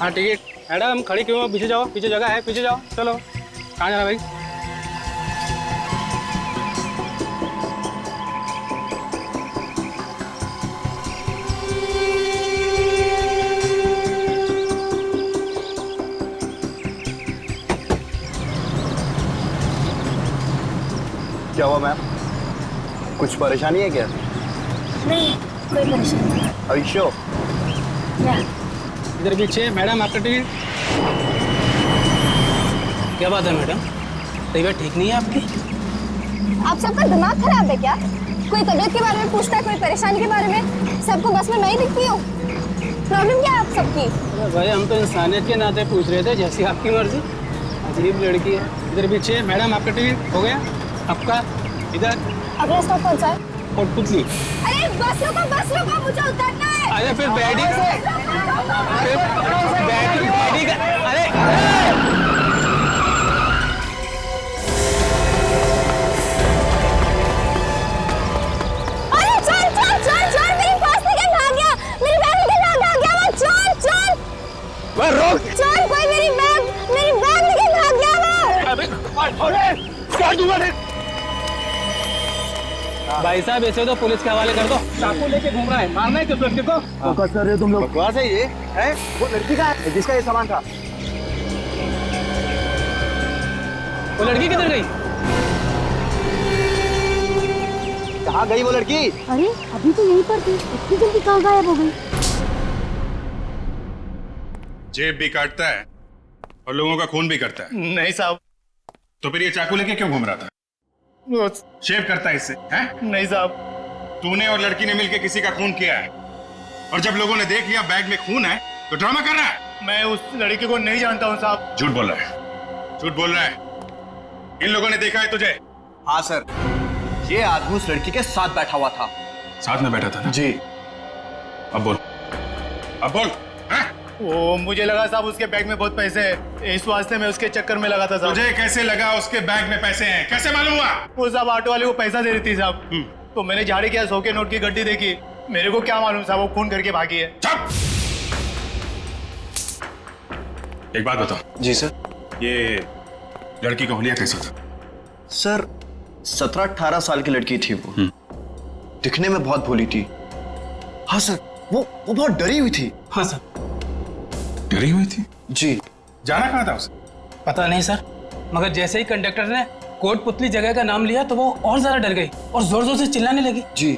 हाँ ticket. Madam खड़ी क्यों हो? पीछे जाओ, पीछे जगह है, पीछे जाओ। चलो, कहाँ जाना भाई? क्या हुआ मैम? कुछ परेशानी है क्या? नहीं, कोई परेशानी नहीं। Are you sure? या इधर पीछे। मैडम आपका टिकट। क्या बात है मैडम, तबीयत ठीक नहीं है आपकी? आप सबका दिमाग खराब है क्या? कोई तबीयत के बारे में पूछता है, कोई परेशानी के बारे में। सबको बस में मैं ही दिखती हूँ। प्रॉब्लम क्या है आप सबकी? अरे भाई, हम तो इंसानियत के नाते पूछ रहे थे, जैसी आपकी मर्जी। अजीब लड़की है। इधर पीछे। मैडम आपका टिकट हो गया? आपका इधर। अगला स्टॉप कौन सा है? कोटपुतली। अरे बस रोको, मुझे उतरना है। अरे फिर बैठी का अरे अरे चल, मेरी पर्स लेके भाग गया। मेरी बैग लेके भाग गया वो। चल। वह रोक। चल, कोई मेरी बैग लेके भाग गया वो। अरे क्या दूंगा रे? भाई साहब, ऐसे तो पुलिस के हवाले कर दो। चाकू लेके घूम रहा है, मारना है किस लड़के को? फोकस कर रहे हो तुम लोग। बकवास है ये है? वो लड़की का है जिसका ये सामान था। वो लड़की किधर गई? कहाँ गई वो लड़की? अरे अभी तो यहीं पर थी, इतनी जल्दी कहाँ गायब हो गई? जेब भी काटता है और लोगों का खून भी करता है। नहीं साहब। तो फिर ये चाकू लेके क्यों घूम रहा था? शेव करता है इससे, हैं? नहीं साहब। तूने और लड़की ने मिलकर किसी का खून किया है, और जब लोगों ने देख लिया बैग में खून है तो ड्रामा कर रहा है। मैं उस लड़की को नहीं जानता हूँ साहब। झूठ बोल रहा है, झूठ बोल रहा है। इन लोगों ने देखा है तुझे? हाँ सर, ये आदमी उस लड़की के साथ बैठा हुआ था। साथ में बैठा था ना? जी। अब बोल, अब बोल। हैं? वो मुझे लगा साहब उसके बैग में बहुत पैसे हैं, इस वास्ते मैं उसके चक्कर में लगा था साहब। तुझे कैसे लगा उसके बैग में पैसे हैं? कैसे मालूम हुआ? वो साहब ऑटो वाले को पैसा दे रही थी साहब, तो मैंने झाड़ी किया, 100 के नोट की गड्डी देखी। मेरे को क्या मालूम साहब वो खून करके भागी है। चुप! एक बात बताओ। जी सर। ये लड़की का हुलिया कैसा था? सर 17-18 साल की लड़की थी वो। दिखने में बहुत भोली थी। हाँ सर, वो बहुत डरी हुई थी। हाँ सर। डरी हुई थी? जी। जाना कहाँ था उसे? पता नहीं सर, मगर जैसे ही कंडक्टर ने कोटपुतली जगह का नाम लिया तो वो और ज्यादा डर गई और जोर जोर से चिल्लाने लगी। जी।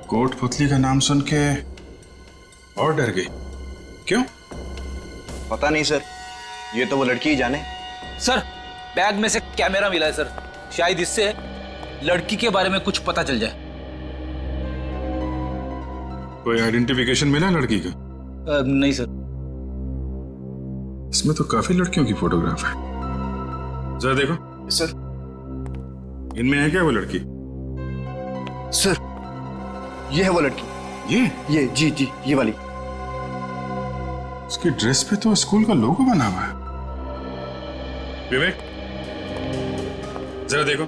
कोटपुतली का नाम सुन के और डर गई? क्यों? पता नहीं सर, ये तो वो लड़की ही जाने। सर, बैग में से कैमरा मिला है सर, शायद इससे लड़की के बारे में कुछ पता चल जाए। कोई आइडेंटिफिकेशन मिला लड़की का? नहीं सर। इसमें तो काफी लड़कियों की फोटोग्राफ है, जरा देखो। सर। इनमें है क्या वो लड़की? सर, ये है वो लड़की। ये जी, ये वाली। उसकी ड्रेस पे तो स्कूल का लोगो बना हुआ है। विवेक, जरा देखो,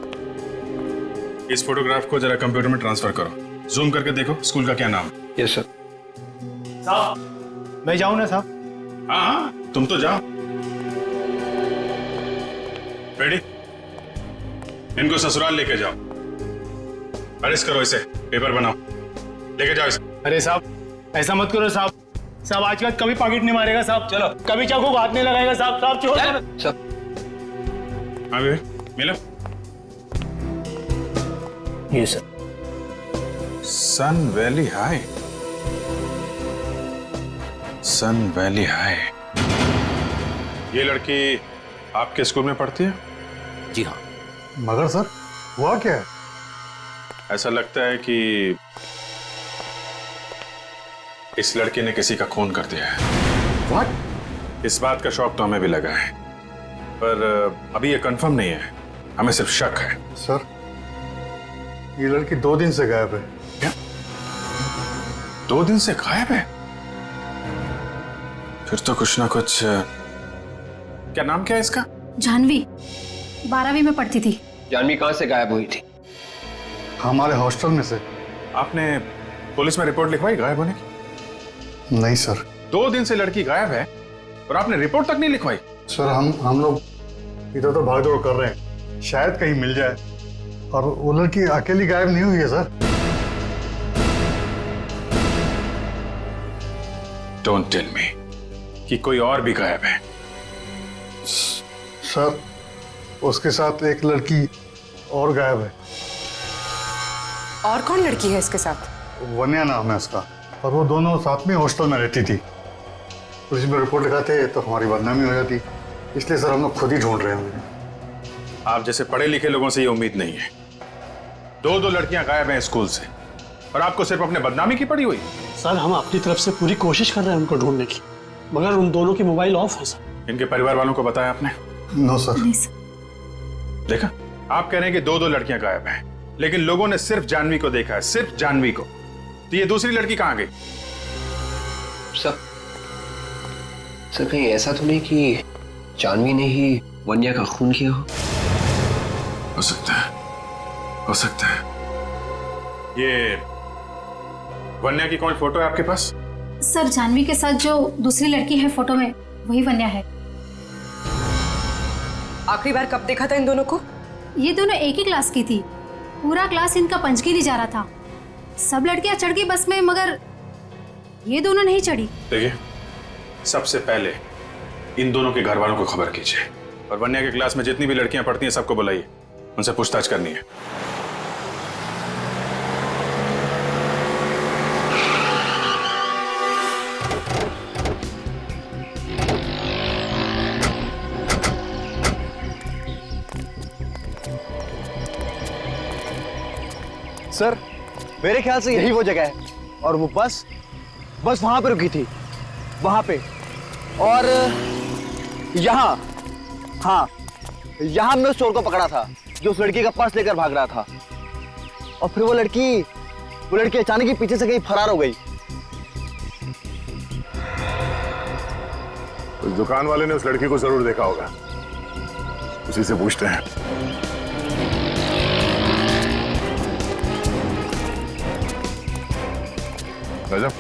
इस फोटोग्राफ को जरा कंप्यूटर में ट्रांसफर करो, जूम करके देखो स्कूल का क्या नाम है। Yes sir. साहब मैं जाऊँ ना साहब? हाँ, तुम तो जाओ। रेडी? इनको ससुराल लेके जाओ, अरेस्ट करो इसे, पेपर बनाओ, लेके जाओ इसे। अरे साहब ऐसा मत करो साहब। साहब आज के बाद कभी पॉकेट नहीं मारेगा साहब। चलो, कभी चाकू को हाथ नहीं लगाएगा साहब। साहब छोड़। सर। हाँ विवेक, मिलो। ये सर। सन वैली हाई। सन वैली हाई। ये लड़की आपके स्कूल में पढ़ती है? जी हाँ। मगर सर, हुआ क्या है? ऐसा लगता है कि इस लड़के ने किसी का खून कर दिया है। व्हाट? इस बात का शौक तो हमें भी लगा है, पर अभी ये कंफर्म नहीं है, हमें सिर्फ शक है। सर, ये लड़की 2 दिन से गायब है। क्या? 2 दिन से गायब है? फिर तो कुछ ना कुछ। क्या नाम क्या है इसका? जानवी, 12वीं में पढ़ती थी। जानवी कहाँ से गायब हुई थी? हमारे हॉस्टल में से। आपने पुलिस में रिपोर्ट लिखवाई गायब होने की? नहीं सर। 2 दिन से लड़की गायब है और आपने रिपोर्ट तक नहीं लिखवाई। सर हम लोग इधर उधर भाग दौड़ कर रहे हैं, शायद कहीं मिल जाए। और वो लड़की अकेली गायब नहीं हुई है सर। डोंट टेल मी कि कोई और भी गायब है। सर उसके साथ एक लड़की और गायब है। और कौन लड़की है इसके साथ? वन्या नाम है उसका, और वो दोनों साथ में हॉस्टल में रहती थी। पुलिस में रिपोर्ट लिखाते तो हमारी बदनामी हो जाती, इसलिए सर हम लोग खुद ही ढूंढ रहे हैं। आप जैसे पढ़े लिखे लोगों से ये उम्मीद नहीं है। दो लड़कियां गायब हैं स्कूल से और आपको सिर्फ अपने बदनामी की पड़ी हुई। सर हम अपनी तरफ से पूरी कोशिश कर रहे हैं उनको ढूंढने की, मगर उन दोनों की मोबाइल ऑफ है सर। इनके परिवार वालों को बताया आपने? No sir. देखा, आप कह रहे हैं कि दो लड़कियां गायब हैं, लेकिन लोगों ने सिर्फ जानवी को देखा है, सिर्फ जानवी को। तो ये दूसरी लड़की कहां गई? सर कहीं ऐसा तो नहीं कि जानवी ने ही वन्या का खून किया हो सकता है, हो सकता है। ये वन्या की कौन फोटो है आपके पास? सर जानवी के साथ जो दूसरी लड़की है फोटो में, वही वन्या है। आखिरी बार कब देखा था इन दोनों को? ये दोनों एक ही क्लास की थी। पूरा क्लास इनका पंचगिरी जा रहा था। सब लड़कियां चढ़ गई बस में, मगर ये दोनों नहीं चढ़ी। देखिए, सबसे पहले इन दोनों के घर वालों को खबर कीजिए, और वन्या के क्लास में जितनी भी लड़कियां पढ़ती हैं सबको बुलाइए, उनसे पूछताछ करनी है। सर मेरे ख्याल से यही वो जगह है, और वो बस वहां पे रुकी थी, वहां पे। और यहाँ, हाँ यहाँ हमने उस चोर को पकड़ा था जो उस लड़की का पर्स लेकर भाग रहा था। और फिर वो लड़की अचानक ही पीछे से कहीं फरार हो गई। उस दुकान वाले ने उस लड़की को जरूर देखा होगा, उसी से पूछते हैं। रजब,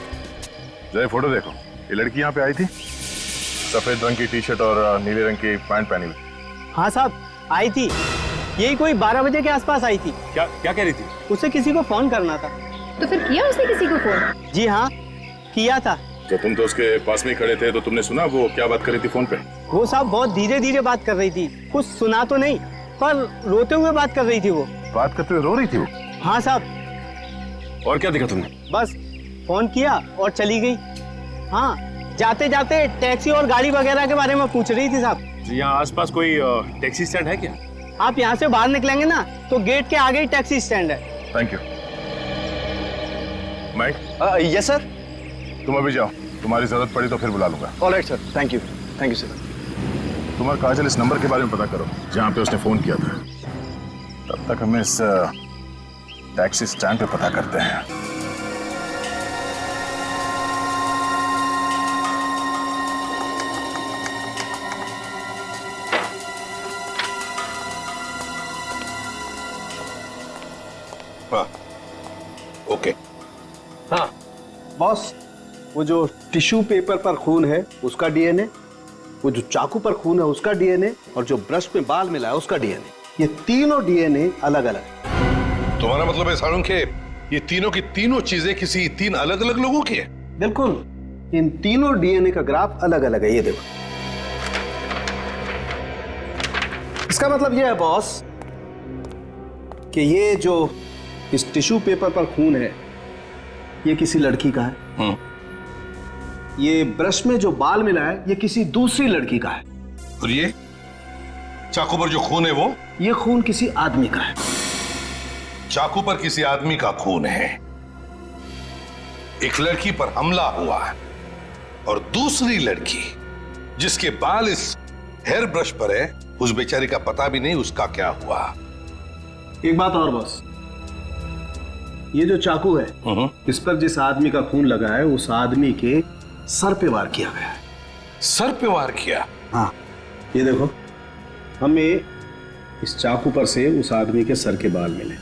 जय फोटो देखो। ये लड़की यहाँ पे आई थी, सफेद रंग की टी शर्ट और नीले रंग की पैंट पहनी हुई। हाँ साहब, आई थी। यही कोई 12 बजे के आसपास आई थी। क्या कह रही थी? उसे किसी को फोन करना था। तो फिर किया उसने किसी को फोन? जी हाँ, किया था। तो तुम तो उसके पास में खड़े थे, तो तुमने सुना वो क्या बात कर रही थी फोन पे? वो साहब बहुत धीरे धीरे बात कर रही थी, कुछ सुना तो नहीं, पर रोते हुए बात कर रही थी। वो बात करते हुए रो रही थी वो? हाँ साहब। और क्या देखा तुमने? बस फोन किया और चली गई। हाँ, जाते जाते टैक्सी और गाड़ी वगैरह के बारे में पूछ रही थी साहब। यहाँ आसपास कोई टैक्सी स्टैंड है क्या? आप यहाँ से बाहर निकलेंगे ना तो गेट के आगे ही टैक्सी स्टैंड है। Thank you. Mike? Yes sir. तुम अभी जाओ, तुम्हारी जरूरत पड़ी तो फिर बुला लूंगा। Alright sir, thank you sir. तुम और काजल इस नंबर के बारे में पता करो जहाँ पे उसने फोन किया था। तब तक हमें इस टैक्सी स्टैंड पे पता करते हैं। ओके। हाँ बॉस, वो जो टिश्यू पेपर पर खून है उसका डीएनए, वो जो चाकू पर खून है उसका डीएनए, और जो ब्रश में बाल मिला है उसका डीएनए, ये तीनों डीएनए अलग अलग। तुम्हारा मतलब है सारुण के ये तीनों की तीनों चीजें किसी 3 अलग अलग लोगों की है? बिल्कुल, इन तीनों डीएनए का ग्राफ अलग अलग है। ये देखो, इसका मतलब ये है बॉस कि ये जो इस टिश्यू पेपर पर खून है ये किसी लड़की का है। ये ब्रश में जो बाल मिला है ये किसी दूसरी लड़की का है। और ये चाकू पर जो खून है वो? ये खून किसी आदमी का है। चाकू पर किसी आदमी का खून है, एक लड़की पर हमला हुआ है, और दूसरी लड़की जिसके बाल इस हेयर ब्रश पर है, उस बेचारी का पता भी नहीं उसका क्या हुआ। एक बात और बॉस, ये जो चाकू है इस पर जिस आदमी का खून लगा है उस आदमी के सर पे वार किया गया है। सर पे वार किया? हाँ, ये देखो, हमें इस चाकू पर से उस आदमी के सर के बाल मिले।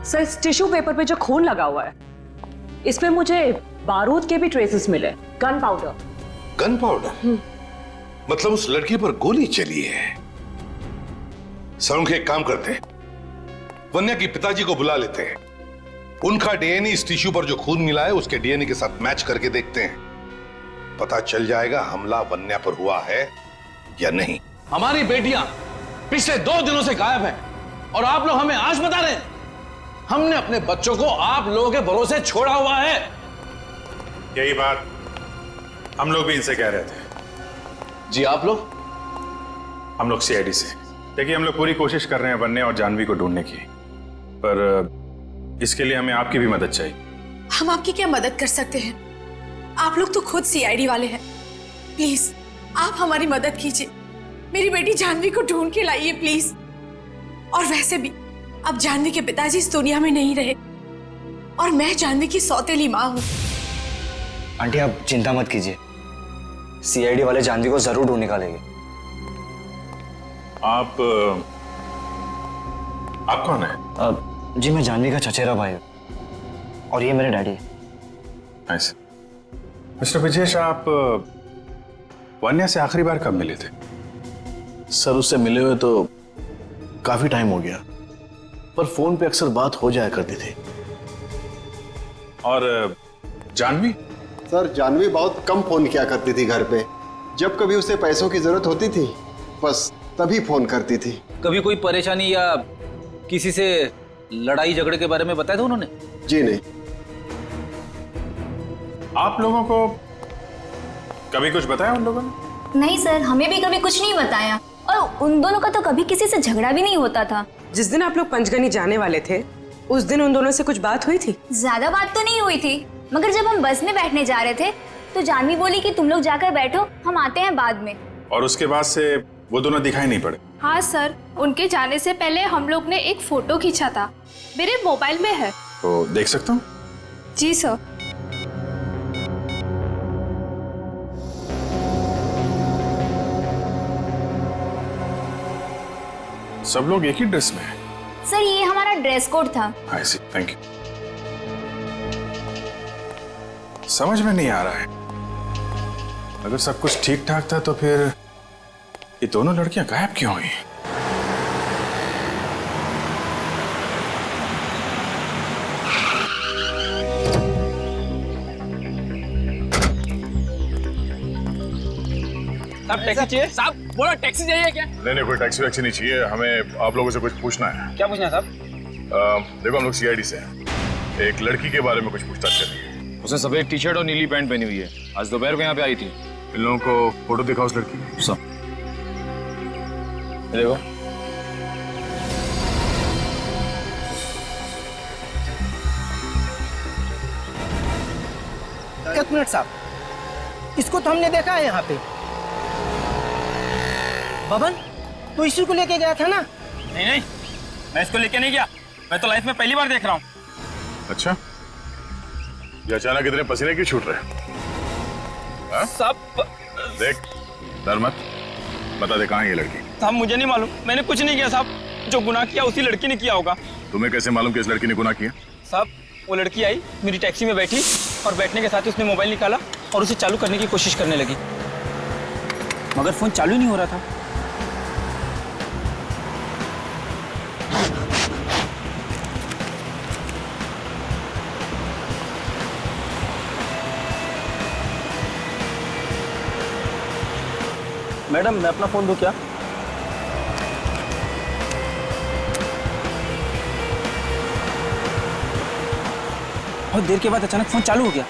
सर इस टिश्यू पेपर पे जो खून लगा हुआ है इसमें मुझे बारूद के भी ट्रेसेस मिले, गन पाउडर। Gun powder? मतलब उस लड़की पर गोली चली है। सर के एक काम करते हैं, वन्या के पिताजी को बुला लेते हैं, उनका डीएनए इस टिश्यू पर जो खून मिला है उसके डीएनए के साथ मैच करके देखते हैं, पता चल जाएगा हमला वन्या पर हुआ है या नहीं। हमारी बेटियां पिछले 2 दिनों से गायब हैं और आप लोग हमें आज बता रहे हैं। हमने अपने बच्चों को आप लोगों के भरोसे छोड़ा हुआ है। यही बात हम लोग भी इनसे कह रहे थे। जी आप लोग? हम लोग सीआईडी से। देखिए, हम लोग पूरी कोशिश कर रहे हैं वन्या और जानवी को ढूंढने की, पर इसके लिए हमें आपकी भी मदद चाहिए। हम आपकी क्या मदद कर सकते हैं? आप लोग तो खुद सीआईडी वाले हैं। प्लीज आप हमारी मदद कीजिए, मेरी बेटी जानवी को ढूंढ के लाइए प्लीज। और वैसे भी अब जानवी के पिताजी इस दुनिया में नहीं रहे और मैं जानवी की सौतेली माँ हूँ। आंटी आप चिंता मत कीजिए, सीआईडी वाले जानवी को जरूर ढूंढ निकालेंगे। आप कौन है? जी मैं जानवी का चचेरा भाई हूँ और ये मेरे डैडी है। ऐसे मिस्टर विजेश, आप वन्या से आखिरी बार कब मिले थे? सर उससे मिले हुए तो काफी टाइम हो गया, पर फोन पे अक्सर बात हो जाया करती थी। और जानवी? सर जानवी बहुत कम फोन किया करती थी घर पे, जब कभी उसे पैसों की जरूरत होती थी बस तभी फोन करती थी। कभी कोई परेशानी या किसी से लड़ाई झगड़े के बारे में बताया था उन्होंने? जी नहीं। आप लोगों को कभी कुछ बताया उन लोगों ने? नहीं सर, हमें भी कभी कुछ नहीं बताया और उन दोनों का तो कभी किसी से झगड़ा भी नहीं होता था। जिस दिन आप लोग पंचगनी जाने वाले थे उस दिन उन दोनों से कुछ बात हुई थी? ज्यादा बात तो नहीं हुई थी, मगर जब हम बस में बैठने जा रहे थे तो जानवी बोली कि तुम लोग जाकर बैठो, हम आते हैं बाद में। और उसके बाद से वो दोनों दिखाई नहीं पड़े? हाँ सर, उनके जाने से पहले हम लोग ने एक फोटो खींचा था, मेरे मोबाइल में है। तो देख सकता हूँ? जी सर। सब लोग एक ही ड्रेस में हैं। सर ये हमारा ड्रेस कोड था। आई सी, थैंक यू। समझ में नहीं आ रहा है, अगर सब कुछ ठीक ठाक था तो फिर ये दोनों लड़कियां गायब क्यों हुई? साहब टैक्सी चाहिए? साहब बोला टैक्सी चाहिए क्या? नहीं, कोई टैक्सी वैक्सी नहीं चाहिए, हमें आप लोगों से कुछ पूछना है। क्या पूछना है साहब? देखो हम लोग सीआईडी से हैं, एक लड़की के बारे में कुछ पूछताछ कर रही है। उसने सफेद टी शर्ट और नीली पैंट पहनी हुई है, आज दोपहर को यहाँ पे आई थी। इन लोगों को फोटो दिखा उस लड़की की। सब देखो। एक मिनट साहब, इसको तो हमने देखा है यहाँ पे। बबन, तू इसी को लेके गया था ना? नहीं, मैं इसको लेके नहीं गया, मैं तो लाइफ में पहली बार देख रहा हूँ। अच्छा, ये अचानक इतने पसीने क्यों छूट रहे? सब देख, डर मत, बता दे कहाँ है ये लड़की? साहब मुझे नहीं मालूम, मैंने कुछ नहीं किया साहब, जो गुनाह किया उसी लड़की ने किया होगा। तुम्हें कैसे मालूम कि इस लड़की ने गुनाह किया? साहब वो लड़की आई, मेरी टैक्सी में बैठी और बैठने के साथ ही उसने मोबाइल निकाला और उसे चालू करने की कोशिश करने लगी, मगर फोन चालू ही नहीं हो रहा था। मैडम मैं अपना फोन दूं क्या? बहुत देर के बाद अचानक फोन चालू हो गया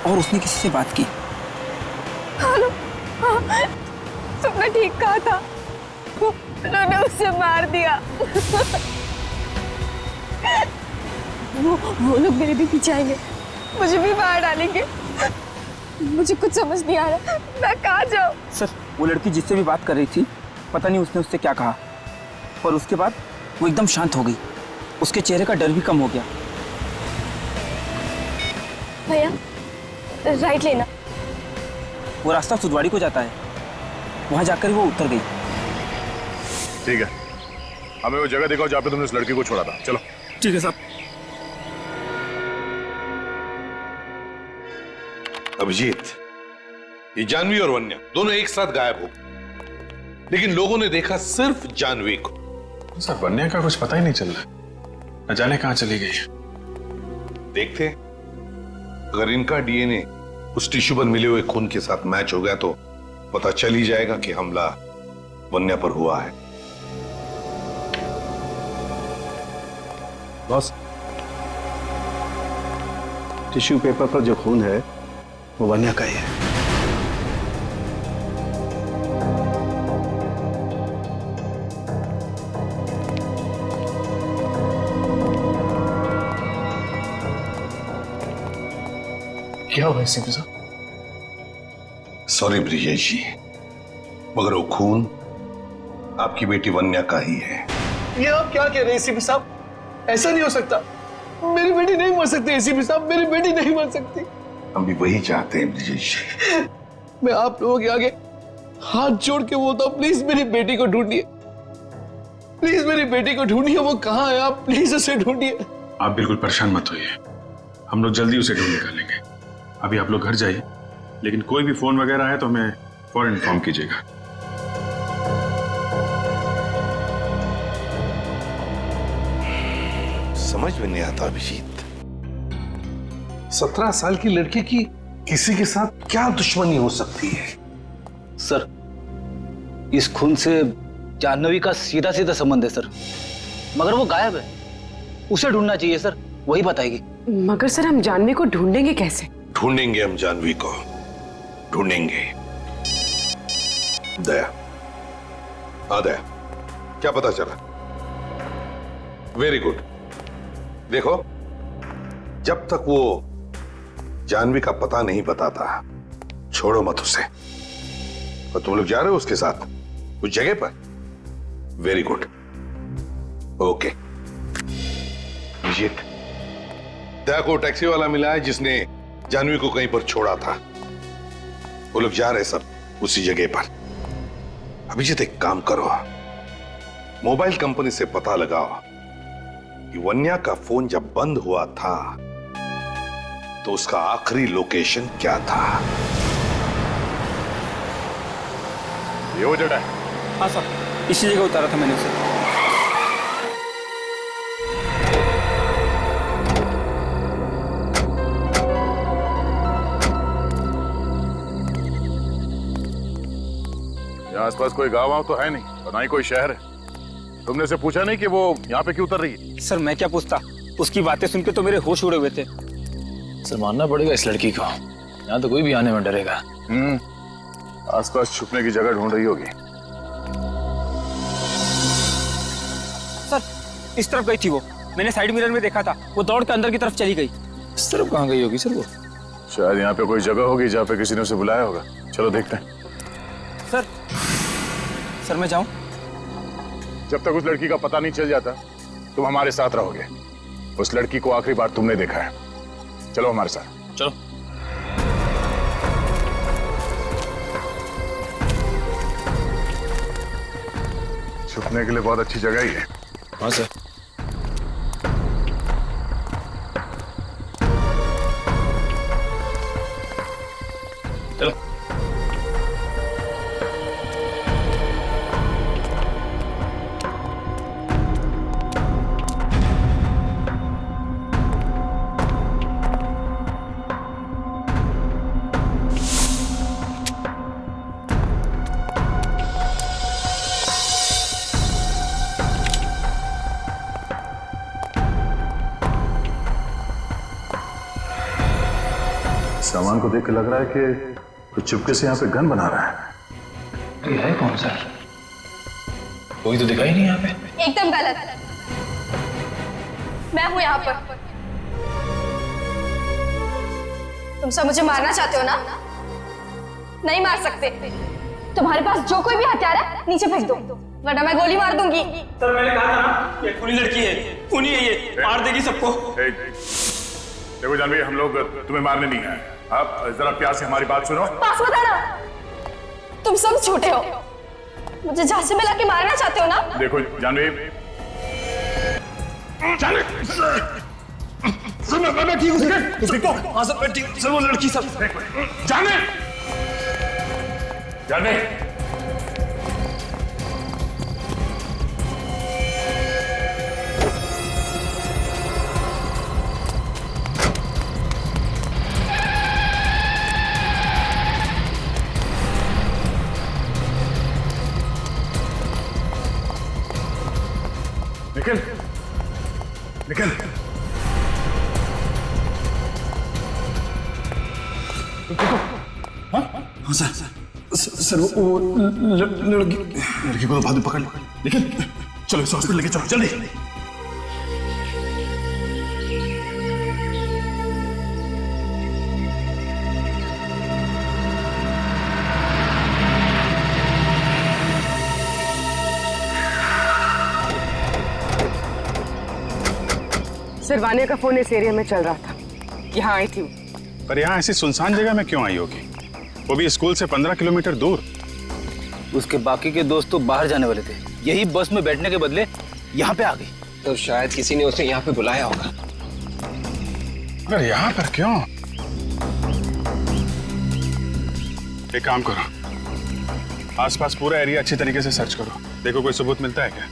और उसने किसी से बात की। हेलो, हाँ, तुमने ठीक कहा था, उन्होंने उसे मार दिया। वो लोग मेरे भी पीछे आएंगे, मुझे भी मार डालेंगे। मुझे कुछ समझ नहीं आ रहा, मैं कहाँ जाऊँ? सर वो लड़की जिससे भी बात कर रही थी, पता नहीं उसने उससे क्या कहा, और उसके बाद वो एकदम शांत हो गई, उसके चेहरे का डर भी कम हो गया। भैया राइट लेना। वो रास्ता सुदवाड़ी को जाता है, वहां जाकर वो उतर गई। ठीक है, हमें वो जगह दिखाओ जहाँ पे तुमने उस लड़की को छोड़ा था। चलो। ठीक है साहब। अभिजीत, ये जानवी और वन्या दोनों एक साथ गायब हो, लेकिन लोगों ने देखा सिर्फ जानवी को। सर वन्या का कुछ पता ही नहीं चल रहा, न जाने कहां चली गई। देखते, अगर इनका डीएनए उस टिश्यू पर मिले हुए खून के साथ मैच हो गया तो पता चल ही जाएगा कि हमला वन्या पर हुआ है। बॉस, टिश्यू पेपर पर जो खून है वो वन्या का ही है। क्या हुआ एसीपी साहब? सॉरी ब्रिजेश जी, मगर वो खून आपकी बेटी वन्या का ही है। ये आप क्या कह रहे हैं एसीपी साहब? ऐसा नहीं हो सकता, मेरी बेटी नहीं मर सकती एसीपी साहब, मेरी बेटी नहीं मर सकती। हम भी वही चाहते हैं ब्रिजेश जी। मैं आप लोगों के आगे हाथ जोड़ के बोलता हूँ, प्लीज मेरी बेटी को ढूंढिए, प्लीज मेरी बेटी को ढूंढिए। वो कहाँ है? आप प्लीज उसे ढूंढिए। आप बिल्कुल परेशान मत होइए, हम लोग जल्दी उसे ढूंढ निकालेंगे। अभी आप लोग घर जाइए, लेकिन कोई भी फोन वगैरह है तो हमें फौरन इन्फॉर्म कीजिएगा। समझ में नहीं आता अभिजीत, 17 साल की लड़की की किसी के साथ क्या दुश्मनी हो सकती है? सर, इस खून से जाह्नवी का सीधा सीधा संबंध है सर, मगर वो गायब है। उसे ढूंढना चाहिए सर, वही बताएगी। मगर सर, हम जाह्नवी को ढूंढेंगे कैसे? ढूंढेंगे हम जाह्नवी को, ढूंढेंगे। दया, हाँ दया, क्या पता चला? Very good. देखो, जब तक वो जाह्नवी का पता नहीं बताता, छोड़ो मत उसे। और तुम लोग जा रहे हो उसके साथ उस जगह पर? Very good, okay. Abhijeet, Daya को टैक्सी वाला मिला है जिसने जाह्नवी को कहीं पर छोड़ा था। वो लोग जा रहे सब उसी जगह पर। अभिजीत, एक काम करो, मोबाइल कंपनी से पता लगाओ कि वन्या का फोन जब बंद हुआ था तो उसका आखिरी लोकेशन क्या था। ये वो जगह है? हाँ सर, इसी जगह उतारा था मैंने उसे। यहाँ आसपास कोई गाँव वाँव तो है नहीं, और ना ही कोई शहर है। तुमने उसे पूछा नहीं कि वो यहाँ पे क्यों उतर रही है? सर मैं क्या पूछता, उसकी बातें सुन के तो मेरे होश उड़े हुए थे। सर मानना पड़ेगा इस लड़की को, यहाँ तो कोई भी आने में डरेगा। आसपास छुपने की जगह ढूंढ रही होगी। सर इस तरफ गई थी वो, मैंने साइड मिरर में देखा था, वो दौड़ के अंदर की तरफ चली गई। इस तरफ कहाँ गई होगी सर वो? शायद यहाँ पे कोई जगह होगी जहाँ पे किसी ने उसे बुलाया होगा। चलो देखते हैं। सर मैं जाऊं? जब तक उस लड़की का पता नहीं चल जाता तुम हमारे साथ रहोगे। उस लड़की को आखिरी बार तुमने देखा है। चलो हमारे साथ। चलो। छुपने के लिए बहुत अच्छी जगह ही है। हाँ सर। चलो। सामान को देख के लग रहा है कि कुछ चुपके से यहाँ पे गन बना रहा है। ये है कौन सर? कोई तो दिखाई नहीं यहाँ पे। एकदम गलत, मैं हूं यहाँ पर। तुम सब मुझे मारना चाहते हो ना? नहीं मार सकते। तुम्हारे पास जो कोई भी हथियार है नीचे फेंक दो, वरना मैं गोली मार दूंगी। सर मैंने कहा था ना, ये खूनी लड़की है, खूनी है, ये मार देगी सबको। देखो जाह्नवी, हम लोग तुम्हें मारने नहीं आए। आप जरा प्यार से हमारी बात सुनो। पास मत आना, तुम सब झूठे हो। मुझे झांसे में लाके मारना चाहते हो ना? देखो जाह्नवी, सर मैं ठीक हूँ सर। हाँ सर मैं ठीक हूँ। सर वो लड़की सर जाने जाने निकल निकल। हाँ सर वो लड़की को तो बाद में पकड़ लो। निकल चलो इस हॉस्पिटल लेके चलो जल्दी। सर वानिया का फोन इस एरिया में चल रहा था, यहाँ आई थी वो। पर यहाँ ऐसी सुनसान जगह में क्यों आई होगी? वो भी स्कूल से 15 किलोमीटर दूर। उसके बाकी के दोस्त तो बाहर जाने वाले थे, यही बस में बैठने के बदले यहाँ पे आ गई। तो शायद किसी ने उसे यहाँ पे बुलाया होगा। अगर यहाँ पर क्यों? एक काम करो, आसपास पूरा एरिया अच्छी तरीके से सर्च करो, देखो कोई सबूत मिलता है क्या।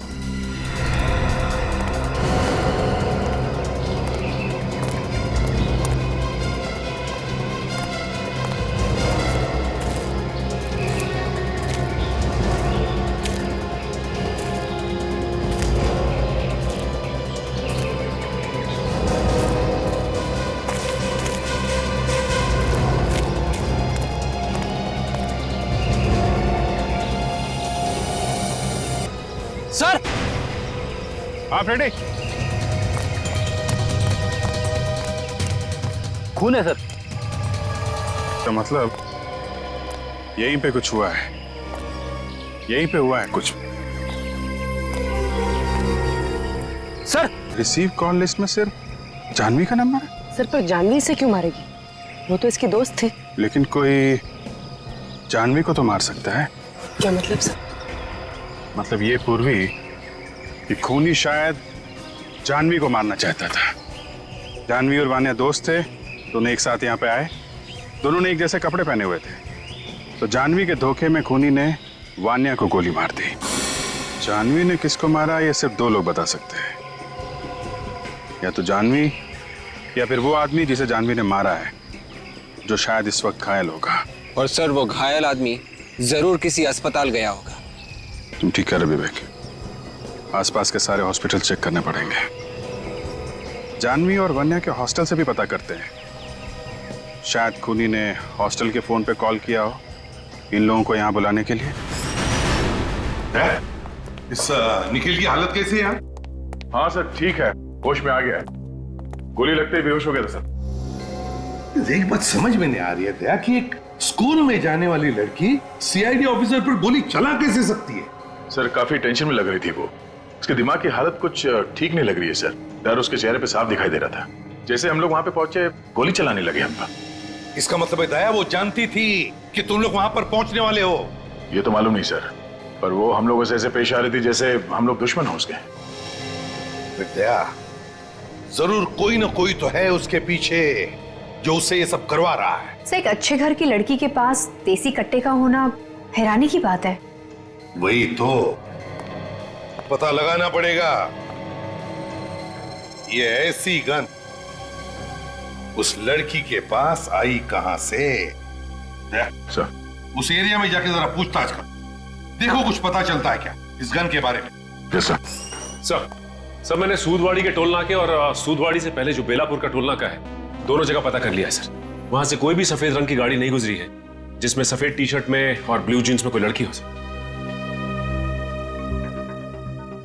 सर हाँ फ्रेडी, खून है सर। तो मतलब यहीं पे कुछ हुआ है, यहीं पे हुआ है कुछ। सर रिसीव कॉल लिस्ट में सिर्फ जानवी का नंबर है। सर पर जानवी से क्यों मारेगी? वो तो इसकी दोस्त थी। लेकिन कोई जानवी को तो मार सकता है। क्या मतलब सर? मतलब ये पूर्वी कि खूनी शायद जानवी को मारना चाहता था। जानवी और वानिया दोस्त थे, दोनों एक साथ यहाँ पे आए, दोनों ने एक जैसे कपड़े पहने हुए थे। तो जानवी के धोखे में खूनी ने वानिया को गोली मार दी। जानवी ने किसको मारा ये सिर्फ दो लोग बता सकते हैं, या तो जानवी या फिर वो आदमी जिसे जानवी ने मारा है, जो शायद इस वक्त घायल होगा। और सर वो घायल आदमी जरूर किसी अस्पताल गया होगा। तुम ठीक कह रहे विवेक, आसपास के सारे हॉस्पिटल चेक करने पड़ेंगे। जानवी और वन्या के हॉस्टल से भी पता करते हैं, शायद खूनी ने हॉस्टल के फोन पे कॉल किया हो इन लोगों को यहाँ बुलाने के लिए। इस निखिल की हालत कैसी है? हाँ सर ठीक है, होश में आ गया है, गोली लगते ही बेहोश हो गया था सर। एक बात समझ में नहीं आ रही है दया कि एक स्कूल में जाने वाली लड़की सीआईडी ऑफिसर पर गोली चला कैसे सकती है? सर काफी टेंशन में लग रही थी वो, उसके दिमाग की हालत कुछ ठीक नहीं लग रही है सर। डर उसके चेहरे पे साफ दिखाई दे रहा था। जैसे हम लोग वहां पे पहुंचे गोली चलाने लगे हम पर। इसका मतलब है दया वो जानती थी कि तुम लोग वहां पर पहुंचने वाले हो? ये तो मालूम नहीं सर, पर वो हम लोगों से ऐसे पेश आ रही थी जैसे हम लोग दुश्मन हो उसके। दया जरूर कोई ना कोई तो है उसके पीछे जो उससे ये सब करवा रहा है। सर एक अच्छे घर की लड़की के पास देसी कट्टे का होना हैरानी की बात है। वही तो पता लगाना पड़ेगा। ये ऐसी गन उस लड़की के पास आई कहां से? सर उस एरिया में जाके जरा पूछताछ कर, देखो कुछ पता चलता है क्या इस गन के बारे में। Yes sir. सर मैंने सूदवाड़ी के टोल नाके और सूदवाड़ी से पहले जो बेलापुर का टोल नाका है, दोनों जगह पता कर लिया है सर। वहां से कोई भी सफेद रंग की गाड़ी नहीं गुजरी है जिसमें सफेद टी शर्ट में और ब्लू जींस में कोई लड़की हो सर।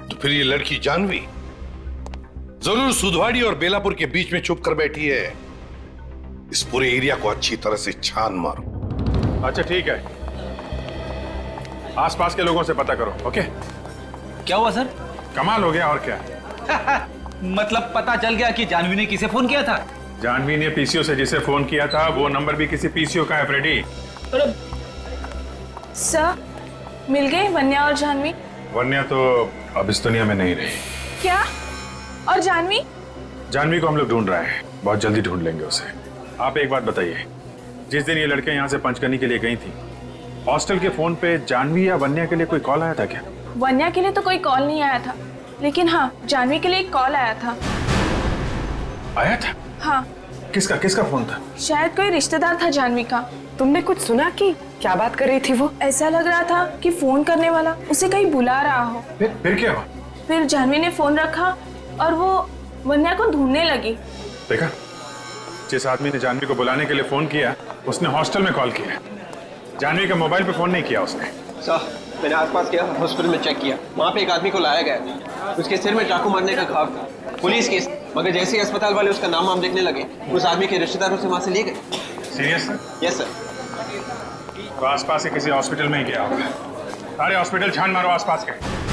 तो फिर ये लड़की जानवी जरूर सुधवाड़ी और बेलापुर के बीच में छुप कर बैठी है। इस पूरे एरिया को अच्छी तरह से छान मारो। अच्छा ठीक है, आसपास के लोगों से पता करो। ओके क्या हुआ सर? कमाल हो गया और क्या। मतलब पता चल गया कि जानवी ने किसे फोन किया था? जानवी ने पीसीओ से जिसे फोन किया था वो नंबर भी किसी पीसीओ का है फ्रेडी। सर मिल गए वन्या और जानवी? वन्या तो अब इस दुनिया में नहीं रही। क्या? और जानवी? जानवी को हम लोग ढूंढ रहे हैं, बहुत जल्दी ढूंढ लेंगे उसे। आप एक बात बताइए, जिस दिन ये लड़के यहाँ से पंचकर्नी के लिए गई थी, हॉस्टल के फोन पे जानवी या वन्या के लिए कोई कॉल आया था क्या? वन्या के लिए तो कोई कॉल नहीं आया था, लेकिन हाँ जानवी के लिए एक कॉल आया था। आया था? हाँ। किसका किसका फोन था? शायद कोई रिश्तेदार था जानवी का। तुमने कुछ सुना कि क्या बात कर रही थी वो? ऐसा लग रहा था कि फोन करने वाला उसे कहीं बुला रहा हो। फिर क्या हुआ? फिर जानवी ने फोन रखा और वो वन्या को ढूंढने लगी। देखा, जिस आदमी ने जानवी को बुलाने के लिए फोन किया उसने हॉस्टल में कॉल किया, जानवी के मोबाइल पे फोन नहीं किया उसने। सर, मैंने आसपास गया, हॉस्पिटल में चेक किया, वहाँ पे एक आदमी को लाया गया, उसके सिर में चाकू मारने का घाव था, पुलिस केस। मगर जैसे ही अस्पताल वाले उसका नाम वाम देखने लगे, उस आदमी के रिश्तेदारों से वहाँ से लिए गए। Serious sir? Yes sir. तो आसपास के किसी हॉस्पिटल में ही गया होगा। सारे हॉस्पिटल छान मारो आसपास के।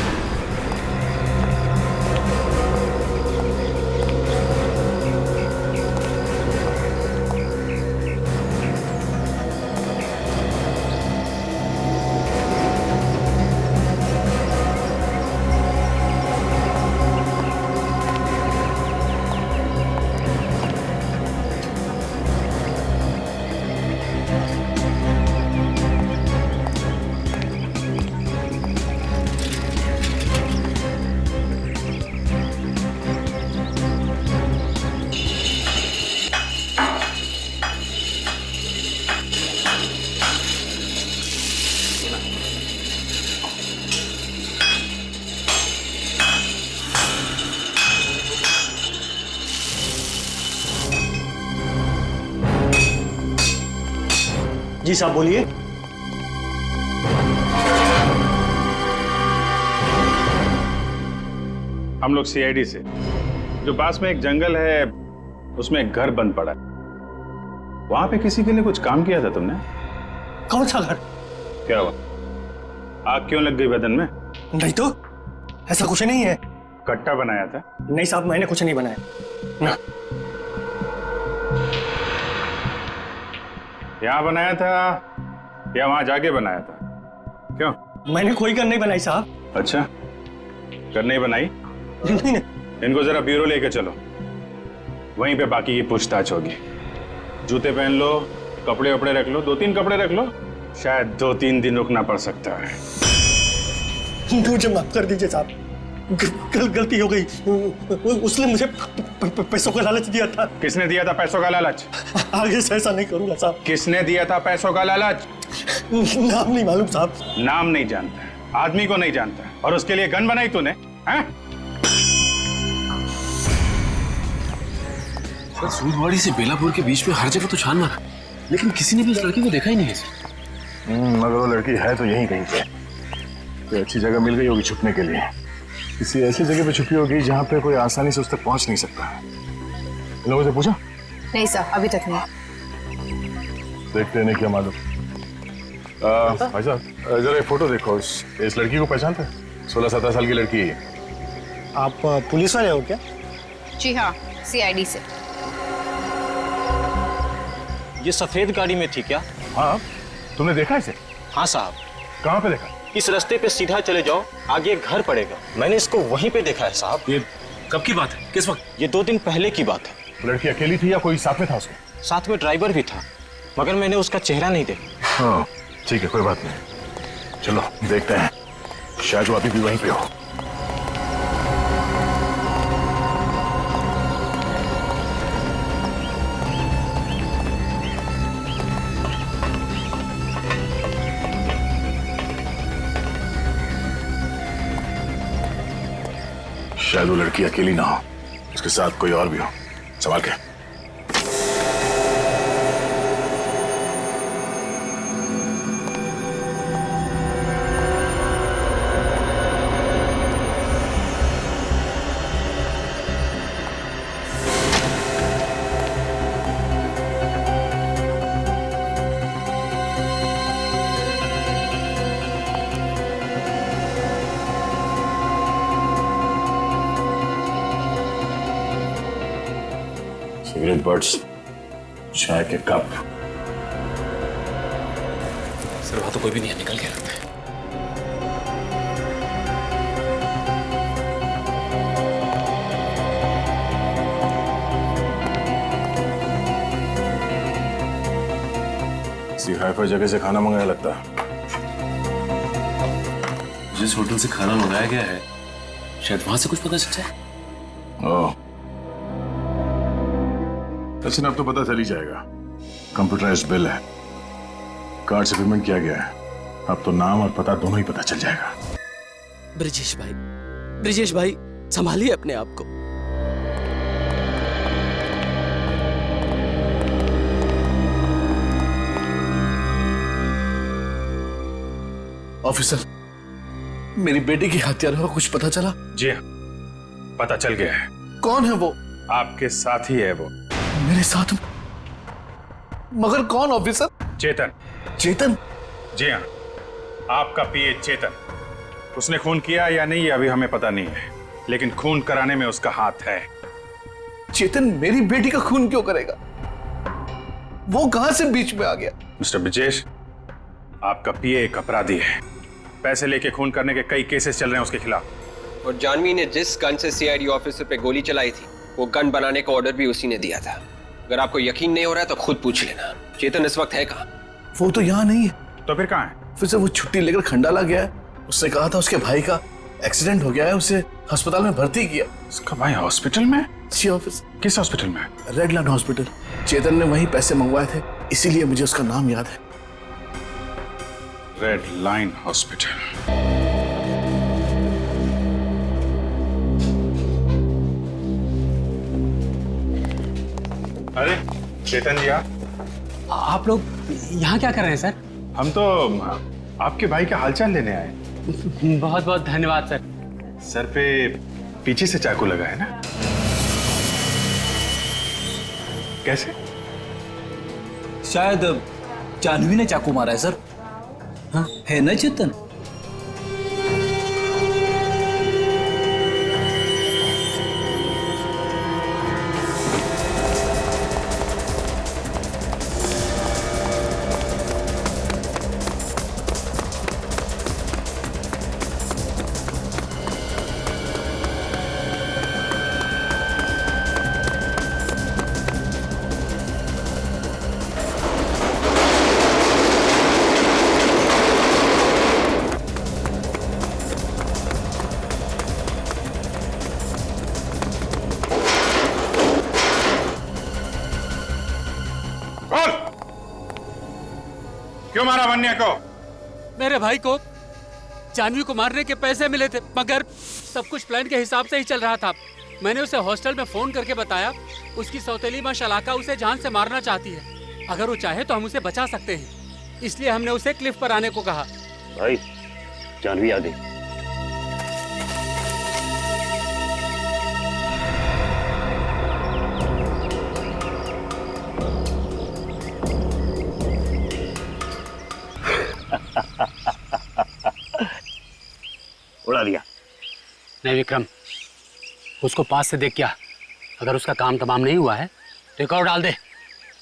जी साहब बोलिए। हम लोग सीआईडी से, जो पास में एक जंगल है उसमें एक घर बंद पड़ा है, वहां पे किसी के लिए कुछ काम किया था तुमने? कौन सा घर? क्या हुआ, आग क्यों लग गई बदन में? नहीं तो, ऐसा कुछ नहीं है। कट्टा बनाया था? नहीं साहब, मैंने कुछ नहीं बनाया ना। यहाँ बनाया था या वहां जाके बनाया था? क्यों? मैंने कोई गन नहीं बनाई साहब। अच्छा, गन नहीं बनाई? नहीं। इनको जरा ब्यूरो लेके चलो, वहीं पे बाकी की पूछताछ होगी। जूते पहन लो, कपड़े वपड़े रख लो, 2-3 कपड़े रख लो, शायद 2-3 दिन रुकना पड़ सकता है। मुझे माफ कर दीजिए साहब, गलती हो गई। उसने मुझे पैसों का लालच दिया था। किसने दिया था पैसों का लालच? आगे से ऐसा नहीं करूंगा साहब। किसने दिया था पैसों का लालच? नाम नहीं मालूम साहब। नाम नहीं जानता, आदमी को नहीं जानता, और उसके लिए गन बनाई तूने? हैं? सर, सूदवाड़ी से बेलापुर के बीच में हर जगह तो छान मारा, लेकिन किसी ने भी उस लड़की को देखा ही नहीं है सर। अगर वो लड़की है तो यहीं कहीं पे, कोई अच्छी जगह मिल गई होगी छुपने के लिए, किसी ऐसी जगह पे छुपी होगी जहाँ पे कोई आसानी से उस तक पहुंच नहीं सकता। इन लोगों से पूछा? नहीं सर, अभी तक नहीं। देखते नहीं, क्या मालूम। भाई साहब, जरा एक फोटो देखो, इस लड़की को पहचानते हैं? 16-17 साल की लड़की है। आप पुलिस वाले हो क्या? जी हाँ, सीआईडी से। ये सफेद गाड़ी में थी क्या? हाँ, तुमने देखा इसे? हाँ साहब। कहाँ पे देखा? इस रास्ते पे सीधा चले जाओ, आगे एक घर पड़ेगा, मैंने इसको वहीं पे देखा है साहब। ये कब की बात है, किस वक्त? ये 2 दिन पहले की बात है। लड़की अकेली थी या कोई साथ में था उसके? साथ में ड्राइवर भी था, मगर मैंने उसका चेहरा नहीं देखा। हाँ ठीक है, कोई बात नहीं, चलो देखते हैं, शायद वो अभी भी वहीं पे हो। शायद वो लड़की अकेली ना हो, उसके साथ कोई और भी हो। संभाल के। सिगरेट बर्ड्स, चाय के कप। सर, वहां तो कोई भी नहीं है, निकल के रखते हैं। किसी हाई-फाई जगह से खाना मंगाया लगता है। जिस होटल से खाना मंगाया गया है शायद वहां से कुछ पता चल जाए। ओह, सचिन अब तो पता चल ही जाएगा। कंप्यूटराइज्ड बिल है, कार्ड से पेमेंट किया गया है। अब तो नाम और पता दोनों ही पता चल जाएगा। ब्रिजेश भाई संभालिए अपने आप को। ऑफिसर, मेरी बेटी की हत्यारों का कुछ पता चला? जी हाँ, पता चल गया है। कौन है वो? आपके साथ ही है वो। मेरे साथ? मगर कौन ऑफिसर? चेतन। चेतन? जी हाँ, आपका पीए चेतन। उसने खून किया या नहीं ये अभी हमें पता नहीं है, लेकिन खून कराने में उसका हाथ है। चेतन मेरी बेटी का खून क्यों करेगा? वो कहां से बीच में आ गया? मिस्टर ब्रिजेश, आपका पीए एक अपराधी है। पैसे लेके खून करने के कई केसेस चल रहे हैं उसके खिलाफ। और जानवी ने जिस गन से सीआईडी ऑफिसर पे गोली चलाई थी, वो गन बनाने का ऑर्डर भी उसी ने दिया था। अगर आपको यकीन नहीं हो रहा है तो खुद पूछ लेना। चेतन इस वक्त है कहाँ? वो तो यहाँ नहीं है। तो फिर कहाँ है? फिर से वो छुट्टी लेकर खंडाला गया है। उसने कहा था उसके भाई का एक्सीडेंट हो गया है, उसे अस्पताल में भर्ती किया। उसका भाई हॉस्पिटल में? जी ऑफिस। किस हॉस्पिटल में? Redland hospital. चेतन ने वहीं पैसे मंगवाए थे, इसीलिए मुझे उसका नाम याद है। Red line hospital. अरे चेतन जी, आप लोग यहाँ क्या कर रहे हैं सर? हम तो आपके भाई का हालचाल लेने आए। बहुत बहुत धन्यवाद सर। सर पे पीछे से चाकू लगा है ना? कैसे? शायद जानवी ने चाकू मारा है सर। हाँ है ना चेतन? क्यों मारा वन्या को? मेरे भाई को जानवी को मारने के पैसे मिले थे, मगर सब कुछ प्लान के हिसाब से ही चल रहा था। मैंने उसे हॉस्टल में फोन करके बताया, उसकी सौतेली मां शलाका उसे जान से मारना चाहती है। अगर वो चाहे तो हम उसे बचा सकते हैं, इसलिए हमने उसे क्लिफ पर आने को कहा। भाई जानवी आ गई। उड़ा दिया। नहीं विक्रम, उसको पास से देख क्या, अगर उसका काम तमाम नहीं हुआ है तो एक और डाल दे।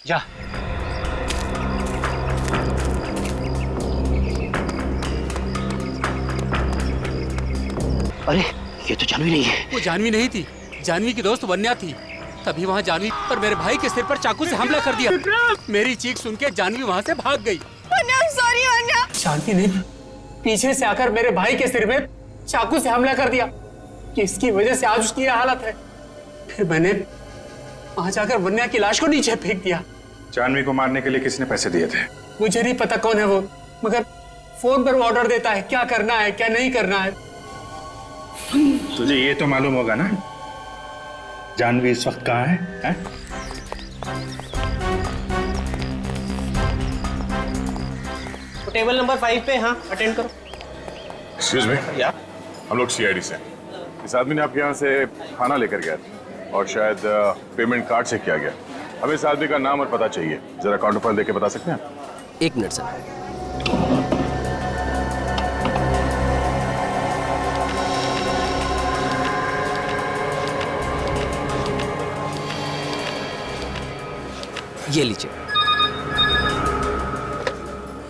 जा। अरे ये तो जानवी नहीं है। वो जानवी नहीं थी, जानवी की दोस्त वन्या थी। तभी वहाँ जानवी पर मेरे भाई के सिर पर चाकू से हमला कर दिया। मेरी चीख सुन के जानवी वहाँ से भाग गई। सॉरी वन्या। जानवी ने पीछे से आकर मेरे भाई के सिर में चाकू से हमला कर दिया, कि इसकी वजह से आज उसकी यह हालत है। फिर मैंने वहां जाकर वन्या की लाश को नीचे फेंक दिया। जानवी को मारने के लिए किसने पैसे दिए थे? मुझे नहीं पता कौन है वो, मगर फोन पर वो ऑर्डर देता है क्या करना है क्या नहीं करना है। तुझे ये तो मालूम होगा ना जानवी इस वक्त कहाँ है? टेबल नंबर 5 पे। हाँ अटेंड करो। एक्सक्यूज मी, हम लोग सीआईडी से। इस आदमी ने आपके यहाँ से खाना लेकर गया था और शायद पेमेंट कार्ड से किया गया। हमें इस आदमी का नाम और पता चाहिए, जरा काउंटर फाइल देके बता सकते हैं? 1 मिनट सर। ये लीजिए।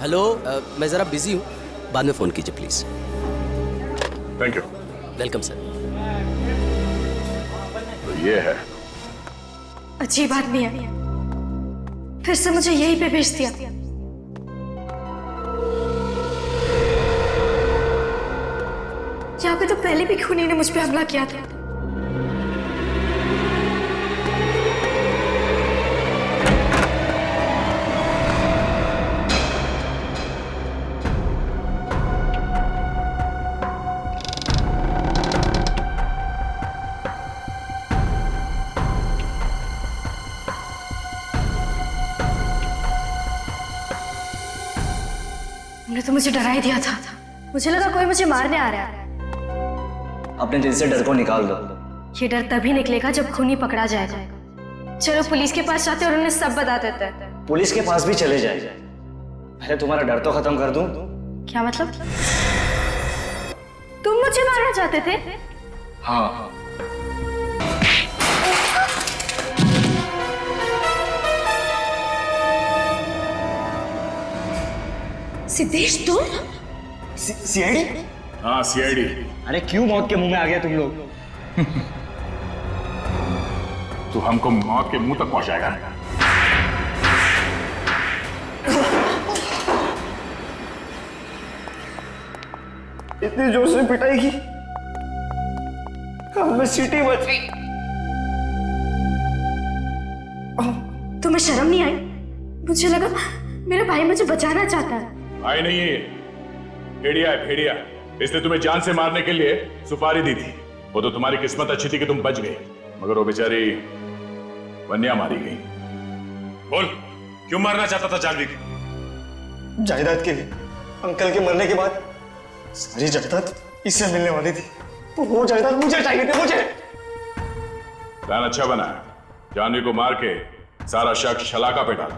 हेलो, मैं जरा बिजी हूँ, बाद में फोन कीजिए please. Thank you. Welcome sir. तो ये है। अजीब आदमी है, फिर से मुझे यहीं पे भेज दिया। यहाँ पे तो पहले भी खूनी ने मुझ पे हमला किया था। तुमने तो मुझे डरा ही दिया था। मुझे लगा कोई मुझे मारने आ रहा है। अपने दिल से डर को निकाल दो। ये डर तभी निकलेगा जब खूनी पकड़ा जाएगा। चलो पुलिस के पास जाते और उन्हें सब बता देते हैं। पुलिस के पास भी चले जाए, पहले तुम्हारा डर तो खत्म कर दूं। क्या मतलब? तुम मुझे मारना चाहते थे? हाँ। सिद्धेश तुम? सीआईडी? हाँ सीआईडी। अरे क्यों मौत के मुंह में आ गया तुम लोग? तू हमको मौत के मुंह तक पहुंचाएगा। इतनी जोर से पिटाई की, कान में सीटी बज गई। तुम्हें शर्म नहीं आई? मुझे लगा मेरा भाई मुझे बचाना चाहता है। भाई नहीं है, भेड़िया है भेड़िया। इसने तुम्हें जान से मारने के लिए सुपारी दी थी। वो तो तुम्हारी किस्मत अच्छी थी कि तुम बच गए, मगर वो बेचारी वन्या मारी गई। बोल, क्यों मारना चाहता था जानवी को? जायदाद के लिए। अंकल के मरने के बाद सारी जायदाद इससे मिलने वाली थी, तो वो जायदाद मुझे चाहिए थी। मुझे प्लान अच्छा बना है। जानवी को मार के सारा शक शलाका पे डाला।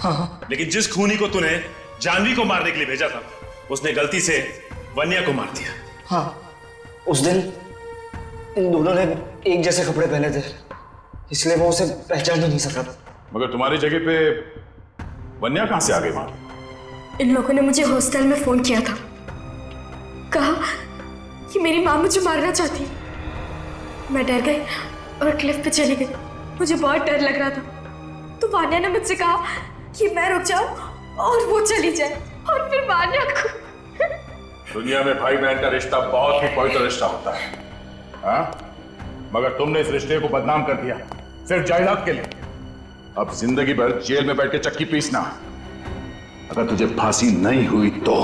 हाँ। लेकिन जिस खूनी को तूने जानवी को मारने के लिए भेजा था, उसने गलती से वन्या को मार दिया। हाँ, उस दिन इन दोनों ने एक जैसे कपड़े पहने थे, इसलिए वो उसे पहचान ही नहीं सका। मगर तुम्हारी जगह पे वन्या कहां से आ गई मां? इन लोगों ने मुझे हॉस्टल में फोन किया था, कहा कि मेरी माँ मुझे मारना चाहती। मैं डर गई और क्लिफ पे चली गई। मुझे बहुत डर लग रहा था, तो वान्या ने मुझसे कहा कि मैं रुक जाऊं और वो चली जाए, और फिर वान्या को। दुनिया में भाई बहन का रिश्ता बहुत ही पवित्र रिश्ता होता है, हाँ? मगर तुमने इस रिश्ते को बदनाम कर दिया सिर्फ जायदाद के लिए। अब जिंदगी भर जेल में बैठ के चक्की पीसना। अगर तुझे फांसी नहीं हुई तो